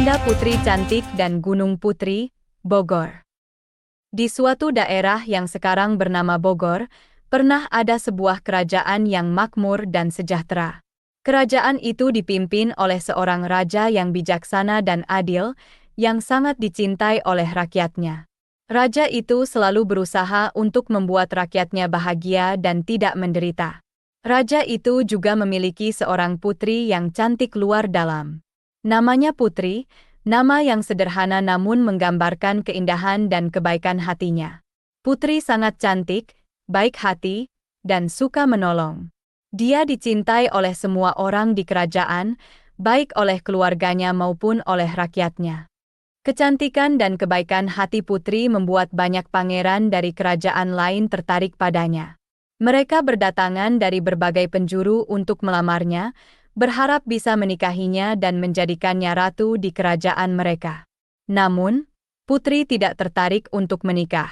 Bunda Putri Cantik dan Gunung Putri, Bogor. Di suatu daerah yang sekarang bernama Bogor, pernah ada sebuah kerajaan yang makmur dan sejahtera. Kerajaan itu dipimpin oleh seorang raja yang bijaksana dan adil, yang sangat dicintai oleh rakyatnya. Raja itu selalu berusaha untuk membuat rakyatnya bahagia dan tidak menderita. Raja itu juga memiliki seorang putri yang cantik luar dalam. Namanya Putri, nama yang sederhana namun menggambarkan keindahan dan kebaikan hatinya. Putri sangat cantik, baik hati, dan suka menolong. Dia dicintai oleh semua orang di kerajaan, baik oleh keluarganya maupun oleh rakyatnya. Kecantikan dan kebaikan hati Putri membuat banyak pangeran dari kerajaan lain tertarik padanya. Mereka berdatangan dari berbagai penjuru untuk melamarnya, berharap bisa menikahinya dan menjadikannya ratu di kerajaan mereka. Namun, Putri tidak tertarik untuk menikah.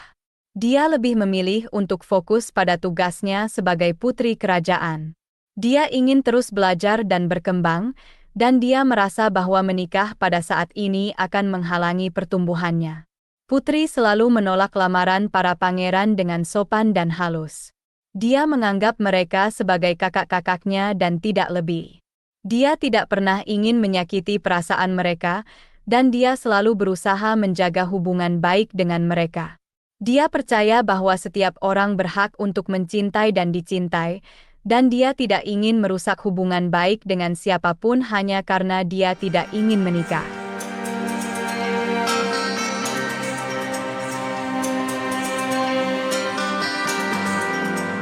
Dia lebih memilih untuk fokus pada tugasnya sebagai putri kerajaan. Dia ingin terus belajar dan berkembang, dan dia merasa bahwa menikah pada saat ini akan menghalangi pertumbuhannya. Putri selalu menolak lamaran para pangeran dengan sopan dan halus. Dia menganggap mereka sebagai kakak-kakaknya dan tidak lebih. Dia tidak pernah ingin menyakiti perasaan mereka, dan dia selalu berusaha menjaga hubungan baik dengan mereka. Dia percaya bahwa setiap orang berhak untuk mencintai dan dicintai, dan dia tidak ingin merusak hubungan baik dengan siapapun hanya karena dia tidak ingin menikah.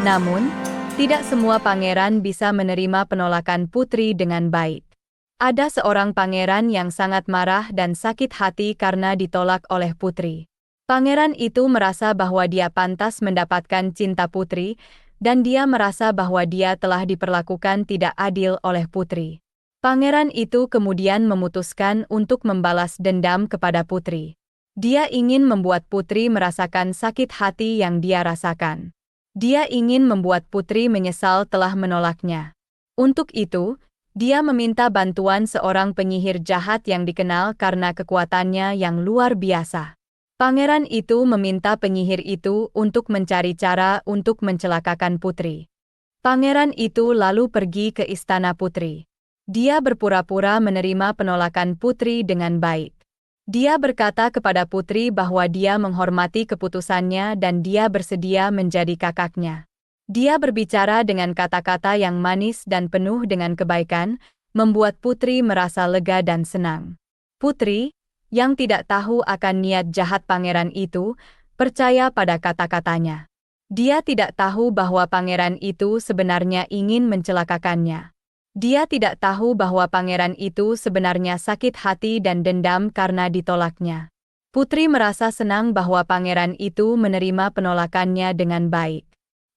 Namun, tidak semua pangeran bisa menerima penolakan Putri dengan baik. Ada seorang pangeran yang sangat marah dan sakit hati karena ditolak oleh Putri. Pangeran itu merasa bahwa dia pantas mendapatkan cinta Putri, dan dia merasa bahwa dia telah diperlakukan tidak adil oleh Putri. Pangeran itu kemudian memutuskan untuk membalas dendam kepada Putri. Dia ingin membuat Putri merasakan sakit hati yang dia rasakan. Dia ingin membuat Putri menyesal telah menolaknya. Untuk itu, dia meminta bantuan seorang penyihir jahat yang dikenal karena kekuatannya yang luar biasa. Pangeran itu meminta penyihir itu untuk mencari cara untuk mencelakakan Putri. Pangeran itu lalu pergi ke istana Putri. Dia berpura-pura menerima penolakan Putri dengan baik. Dia berkata kepada Putri bahwa dia menghormati keputusannya dan dia bersedia menjadi kakaknya. Dia berbicara dengan kata-kata yang manis dan penuh dengan kebaikan, membuat Putri merasa lega dan senang. Putri, yang tidak tahu akan niat jahat pangeran itu, percaya pada kata-katanya. Dia tidak tahu bahwa pangeran itu sebenarnya ingin mencelakakannya. Dia tidak tahu bahwa pangeran itu sebenarnya sakit hati dan dendam karena ditolaknya. Putri merasa senang bahwa pangeran itu menerima penolakannya dengan baik.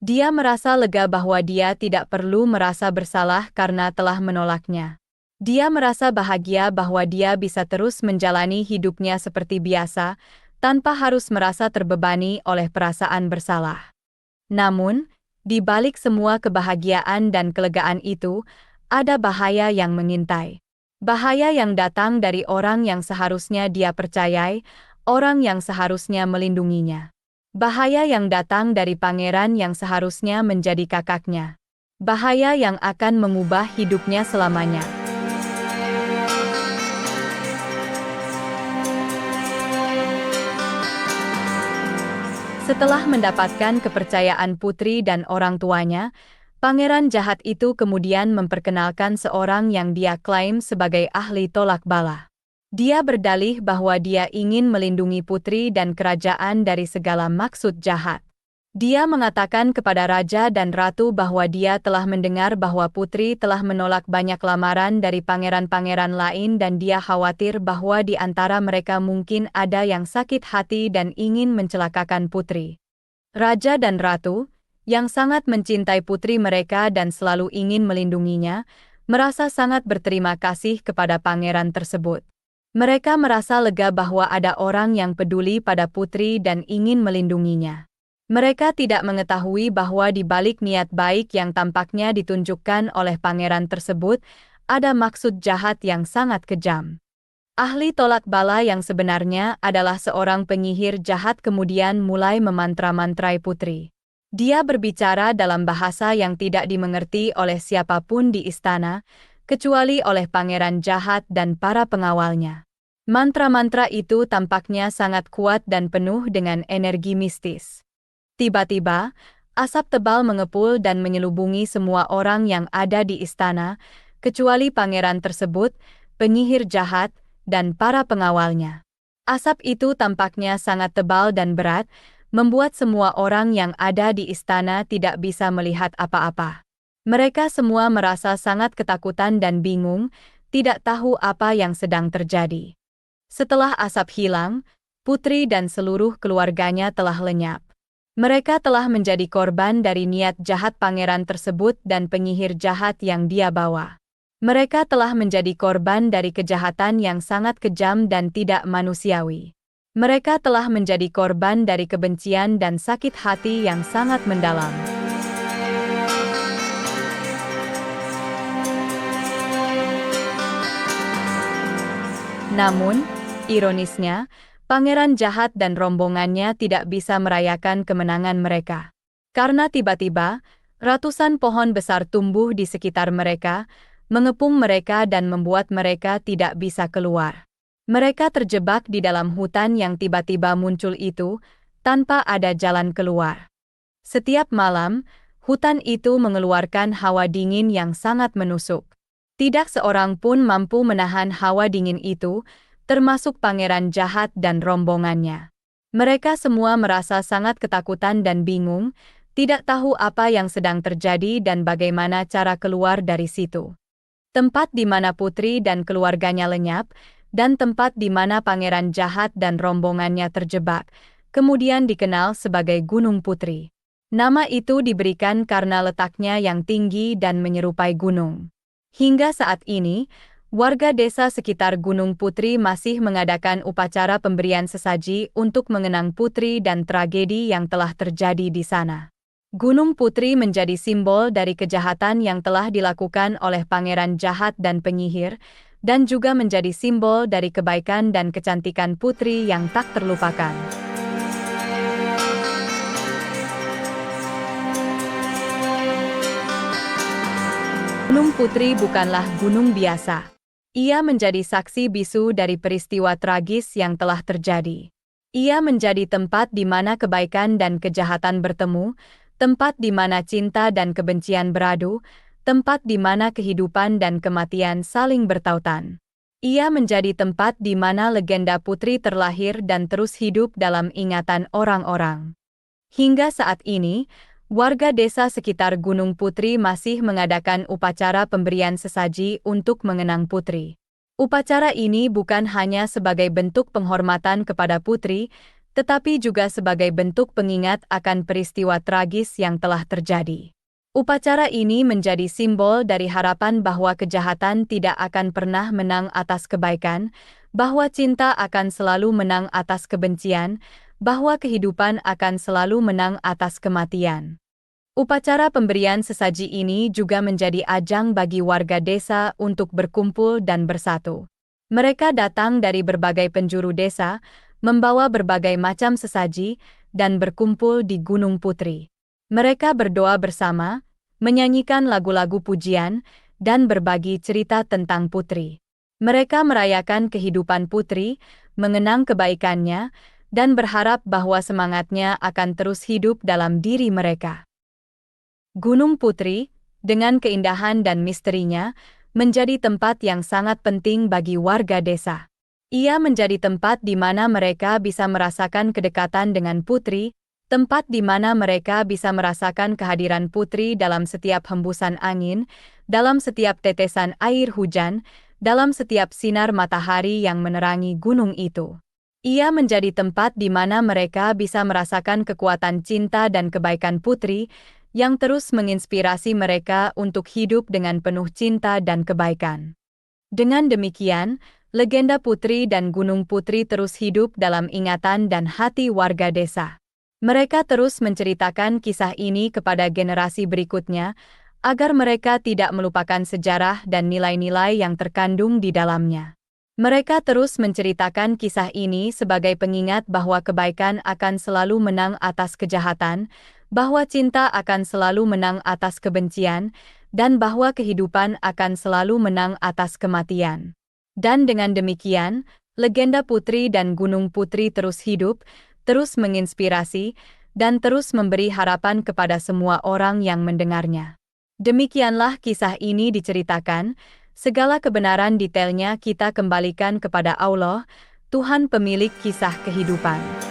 Dia merasa lega bahwa dia tidak perlu merasa bersalah karena telah menolaknya. Dia merasa bahagia bahwa dia bisa terus menjalani hidupnya seperti biasa, tanpa harus merasa terbebani oleh perasaan bersalah. Namun, di balik semua kebahagiaan dan kelegaan itu, ada bahaya yang mengintai. Bahaya yang datang dari orang yang seharusnya dia percayai, orang yang seharusnya melindunginya. Bahaya yang datang dari pangeran yang seharusnya menjadi kakaknya. Bahaya yang akan mengubah hidupnya selamanya. Setelah mendapatkan kepercayaan Putri dan orang tuanya, pangeran jahat itu kemudian memperkenalkan seorang yang dia klaim sebagai ahli tolak bala. Dia berdalih bahwa dia ingin melindungi Putri dan kerajaan dari segala maksud jahat. Dia mengatakan kepada raja dan ratu bahwa dia telah mendengar bahwa Putri telah menolak banyak lamaran dari pangeran-pangeran lain dan dia khawatir bahwa di antara mereka mungkin ada yang sakit hati dan ingin mencelakakan Putri. Raja dan ratu, yang sangat mencintai putri mereka dan selalu ingin melindunginya, merasa sangat berterima kasih kepada pangeran tersebut. Mereka merasa lega bahwa ada orang yang peduli pada Putri dan ingin melindunginya. Mereka tidak mengetahui bahwa di balik niat baik yang tampaknya ditunjukkan oleh pangeran tersebut, ada maksud jahat yang sangat kejam. Ahli tolak bala yang sebenarnya adalah seorang penyihir jahat kemudian mulai memantra-mantrai putri. Dia berbicara dalam bahasa yang tidak dimengerti oleh siapapun di istana, kecuali oleh pangeran jahat dan para pengawalnya. Mantra-mantra itu tampaknya sangat kuat dan penuh dengan energi mistis. Tiba-tiba, asap tebal mengepul dan menyelubungi semua orang yang ada di istana, kecuali pangeran tersebut, penyihir jahat, dan para pengawalnya. Asap itu tampaknya sangat tebal dan berat, membuat semua orang yang ada di istana tidak bisa melihat apa-apa. Mereka semua merasa sangat ketakutan dan bingung, tidak tahu apa yang sedang terjadi. Setelah asap hilang, putri dan seluruh keluarganya telah lenyap. Mereka telah menjadi korban dari niat jahat pangeran tersebut dan penyihir jahat yang dia bawa. Mereka telah menjadi korban dari kejahatan yang sangat kejam dan tidak manusiawi. Mereka telah menjadi korban dari kebencian dan sakit hati yang sangat mendalam. Namun, ironisnya, pangeran jahat dan rombongannya tidak bisa merayakan kemenangan mereka. Karena tiba-tiba, ratusan pohon besar tumbuh di sekitar mereka, mengepung mereka dan membuat mereka tidak bisa keluar. Mereka terjebak di dalam hutan yang tiba-tiba muncul itu, tanpa ada jalan keluar. Setiap malam, hutan itu mengeluarkan hawa dingin yang sangat menusuk. Tidak seorang pun mampu menahan hawa dingin itu, termasuk pangeran jahat dan rombongannya. Mereka semua merasa sangat ketakutan dan bingung, tidak tahu apa yang sedang terjadi dan bagaimana cara keluar dari situ. Tempat di mana putri dan keluarganya lenyap, dan tempat di mana pangeran jahat dan rombongannya terjebak, kemudian dikenal sebagai Gunung Putri. Nama itu diberikan karena letaknya yang tinggi dan menyerupai gunung. Hingga saat ini, warga desa sekitar Gunung Putri masih mengadakan upacara pemberian sesaji untuk mengenang putri dan tragedi yang telah terjadi di sana. Gunung Putri menjadi simbol dari kejahatan yang telah dilakukan oleh pangeran jahat dan penyihir, dan juga menjadi simbol dari kebaikan dan kecantikan putri yang tak terlupakan. Gunung Putri bukanlah gunung biasa. Ia menjadi saksi bisu dari peristiwa tragis yang telah terjadi. Ia menjadi tempat di mana kebaikan dan kejahatan bertemu, tempat di mana cinta dan kebencian beradu, tempat di mana kehidupan dan kematian saling bertautan. Ia menjadi tempat di mana legenda putri terlahir dan terus hidup dalam ingatan orang-orang. Hingga saat ini, warga desa sekitar Gunung Putri masih mengadakan upacara pemberian sesaji untuk mengenang putri. Upacara ini bukan hanya sebagai bentuk penghormatan kepada putri, tetapi juga sebagai bentuk pengingat akan peristiwa tragis yang telah terjadi. Upacara ini menjadi simbol dari harapan bahwa kejahatan tidak akan pernah menang atas kebaikan, bahwa cinta akan selalu menang atas kebencian, bahwa kehidupan akan selalu menang atas kematian. Upacara pemberian sesaji ini juga menjadi ajang bagi warga desa untuk berkumpul dan bersatu. Mereka datang dari berbagai penjuru desa, membawa berbagai macam sesaji, dan berkumpul di Gunung Putri. Mereka berdoa bersama, menyanyikan lagu-lagu pujian, dan berbagi cerita tentang putri. Mereka merayakan kehidupan putri, mengenang kebaikannya, dan berharap bahwa semangatnya akan terus hidup dalam diri mereka. Gunung Putri, dengan keindahan dan misterinya, menjadi tempat yang sangat penting bagi warga desa. Ia menjadi tempat di mana mereka bisa merasakan kedekatan dengan putri, tempat di mana mereka bisa merasakan kehadiran putri dalam setiap hembusan angin, dalam setiap tetesan air hujan, dalam setiap sinar matahari yang menerangi gunung itu. Ia menjadi tempat di mana mereka bisa merasakan kekuatan cinta dan kebaikan putri, yang terus menginspirasi mereka untuk hidup dengan penuh cinta dan kebaikan. Dengan demikian, legenda putri dan Gunung Putri terus hidup dalam ingatan dan hati warga desa. Mereka terus menceritakan kisah ini kepada generasi berikutnya, agar mereka tidak melupakan sejarah dan nilai-nilai yang terkandung di dalamnya. Mereka terus menceritakan kisah ini sebagai pengingat bahwa kebaikan akan selalu menang atas kejahatan, bahwa cinta akan selalu menang atas kebencian, dan bahwa kehidupan akan selalu menang atas kematian. Dan dengan demikian, legenda Putri dan Gunung Putri terus hidup, terus menginspirasi, dan terus memberi harapan kepada semua orang yang mendengarnya. Demikianlah kisah ini diceritakan, segala kebenaran detailnya kita kembalikan kepada Allah, Tuhan pemilik kisah kehidupan.